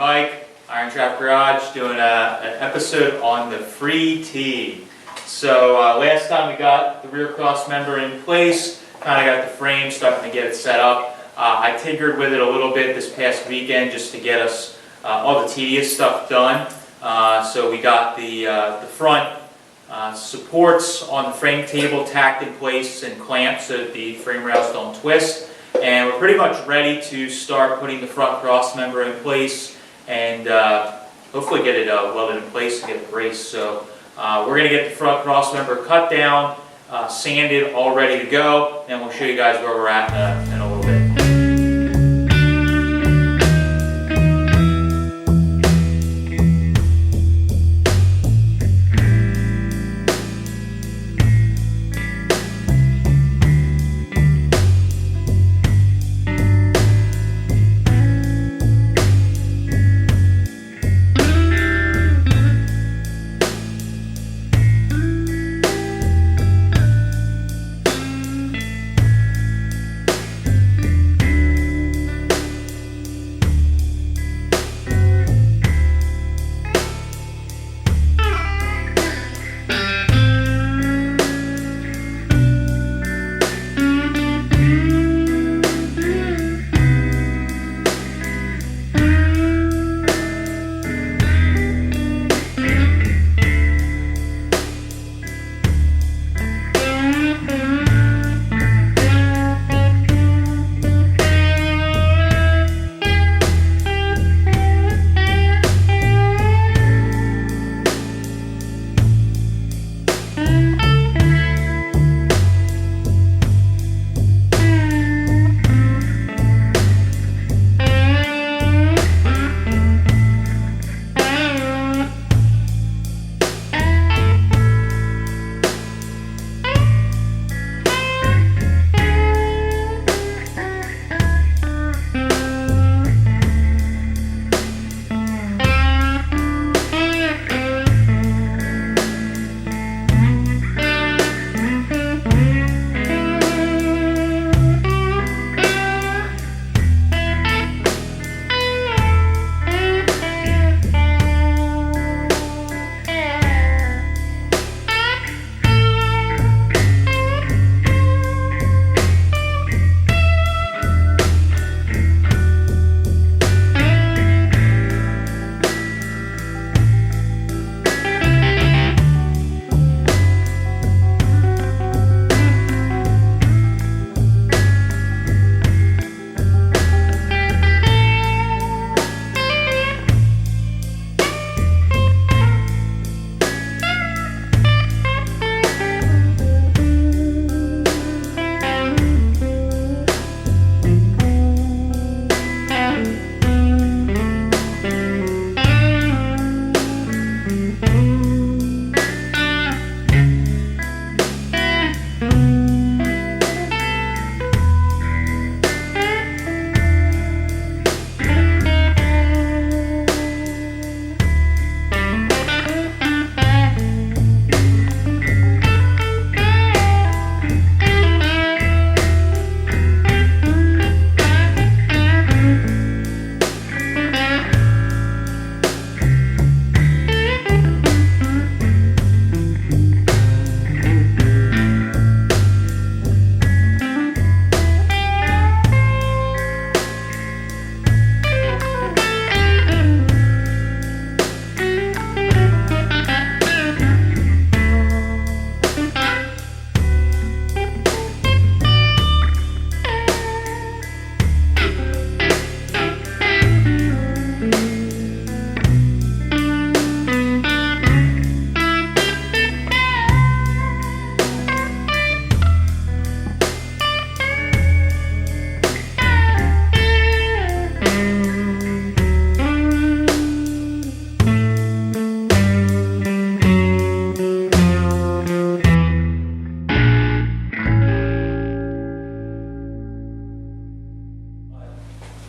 Mike, Irontrap Garage, doing an episode on the free tee. So last time we got the rear cross member in place, kind of got the frame, starting to get it set up. I tinkered with it a little bit this past weekend just to get us all the tedious stuff done. So we got the front supports on the frame table tacked in place and clamped so that the frame rails don't twist. And we're pretty much ready to start putting the front cross member in place and hopefully get it welded in place and get it braced. So we're going to get the front cross member cut down, sanded, all ready to go, and we'll show you guys where we're at in a little bit.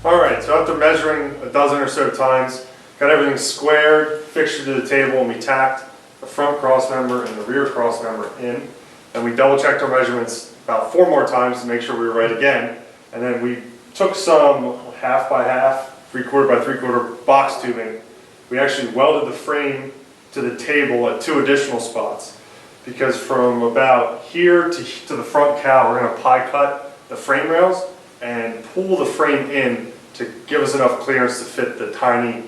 Alright, so after measuring a dozen or so times, got everything squared, fixtured to the table, and we tacked the front cross member and the rear cross member in. And we double checked our measurements about 4 more times to make sure we were right again. And then we took some half by half 3/4 by 3/4 box tubing. We actually welded the frame to the table at 2 additional spots, because from about here to the front cowl, we're going to pie cut the frame rails and pull the frame in to give us enough clearance to fit the tiny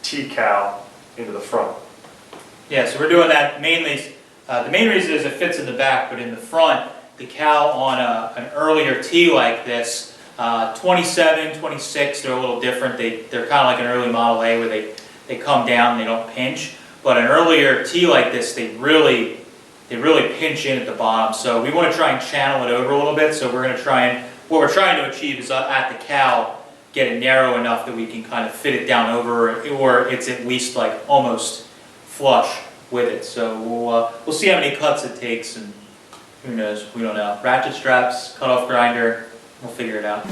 T-cowl into the front. Yeah, so we're doing that mainly, the main reason is it fits in the back, but in the front, the cowl on an earlier T like this, 27, 26, they're a little different. They're kind of like an early Model A where they come down and they don't pinch. But an earlier T like this, they really pinch in at the bottom. So we want to try and channel it over a little bit. So we're going to try and, what we're trying to achieve is at the cowl, get it narrow enough that we can kind of fit it down over, or it's at least like almost flush with it. So we'll see how many cuts it takes, and who knows, we don't know. Ratchet straps, cut off grinder, we'll figure it out.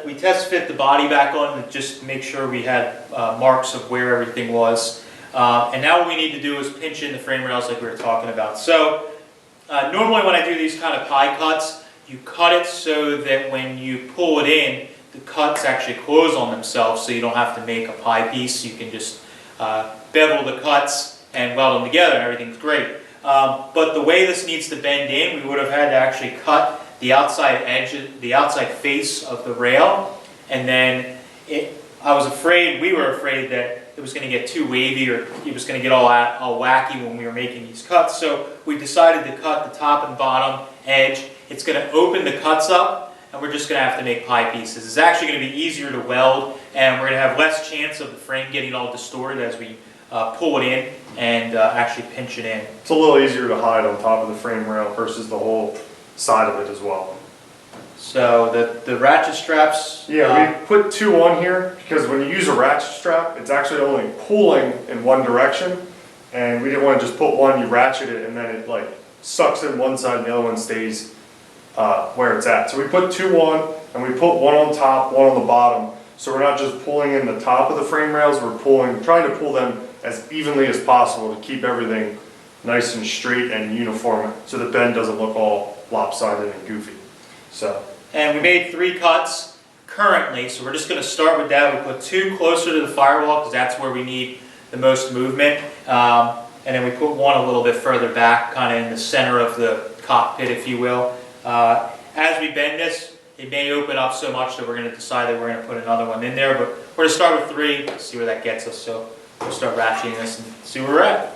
We test fit the body back on to just make sure we had marks of where everything was. And now what we need to do is pinch in the frame rails like we were talking about. So normally when I do these kind of pie cuts, you cut it so that when you pull it in, the cuts actually close on themselves, so you don't have to make a pie piece. You can just bevel the cuts and weld them together and everything's great. But the way this needs to bend in, we would have had to actually cut the outside edge, the outside face of the rail, and then we were afraid that it was going to get too wavy or it was going to get all wacky when we were making these cuts. So we decided to cut the top and bottom edge. It's going to open the cuts up, and we're just going to have to make pie pieces. It's actually going to be easier to weld, and we're going to have less chance of the frame getting all distorted as we pull it in and actually pinch it in. It's a little easier to hide on top of the frame rail versus the whole side of it as well. So the ratchet straps... Yeah, we put 2 on here because when you use a ratchet strap, it's actually only pulling in one direction, and we didn't want to just put one, you ratchet it, and then it like sucks in one side and the other one stays where it's at. So we put 2 on, and we put 1 on top, 1 on the bottom. So we're not just pulling in the top of the frame rails, we're trying to pull them as evenly as possible to keep everything nice and straight and uniform, so the bend doesn't look all lopsided and goofy. And we made 3 cuts currently, so we're just going to start with that. We put 2 closer to the firewall because that's where we need the most movement, and then we put 1 a little bit further back, kind of in the center of the cockpit, if you will. As we bend this, it may open up so much that we're going to decide that we're going to put another one in there, but we're going to start with 3, see where that gets us. So we'll start ratcheting this and see where we're at.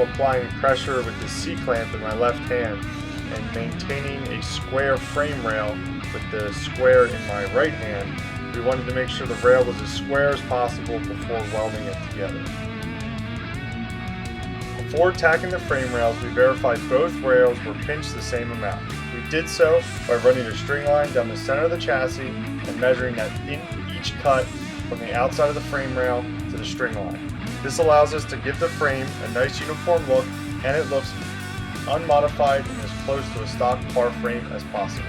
applying pressure with the C-clamp in my left hand and maintaining a square frame rail with the square in my right hand, we wanted to make sure the rail was as square as possible before welding it together. Before tacking the frame rails, we verified both rails were pinched the same amount. We did so by running a string line down the center of the chassis and measuring that in each cut from the outside of the frame rail to the string line. This allows us to give the frame a nice uniform look, and it looks unmodified and as close to a stock car frame as possible.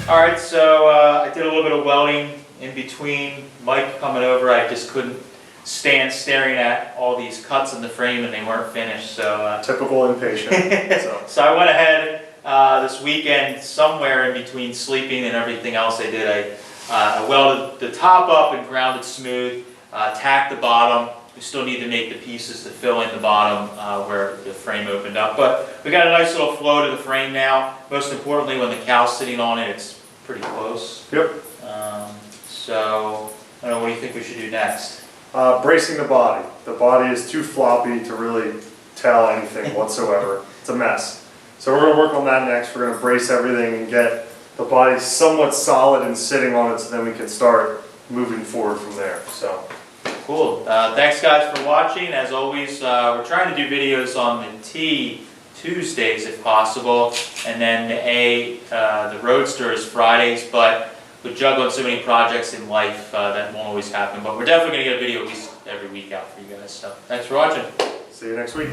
Alright, so I did a little bit of welding in between Mike coming over. I just couldn't stand staring at all these cuts in the frame and they weren't finished. So Typical impatient. so I went ahead this weekend, somewhere in between sleeping and everything else I did. I welded the top up and ground it smooth, tacked the bottom. We still need to make the pieces to fill in the bottom where the frame opened up. But we got a nice little flow to the frame now. Most importantly, when the cow's sitting on it, it's pretty close. Yep. So, I don't know, what do you think we should do next? Bracing the body. The body is too floppy to really tell anything whatsoever. It's a mess. So we're going to work on that next. We're going to brace everything and get the body somewhat solid and sitting on it so then we can start moving forward from there. So. Cool. Thanks guys for watching. As always, we're trying to do videos on the T Tuesdays if possible, and then the Roadster is Fridays, but with juggling so many projects in life, that won't always happen. But we're definitely going to get a video at least every week out for you guys. So thanks for watching. See you next week.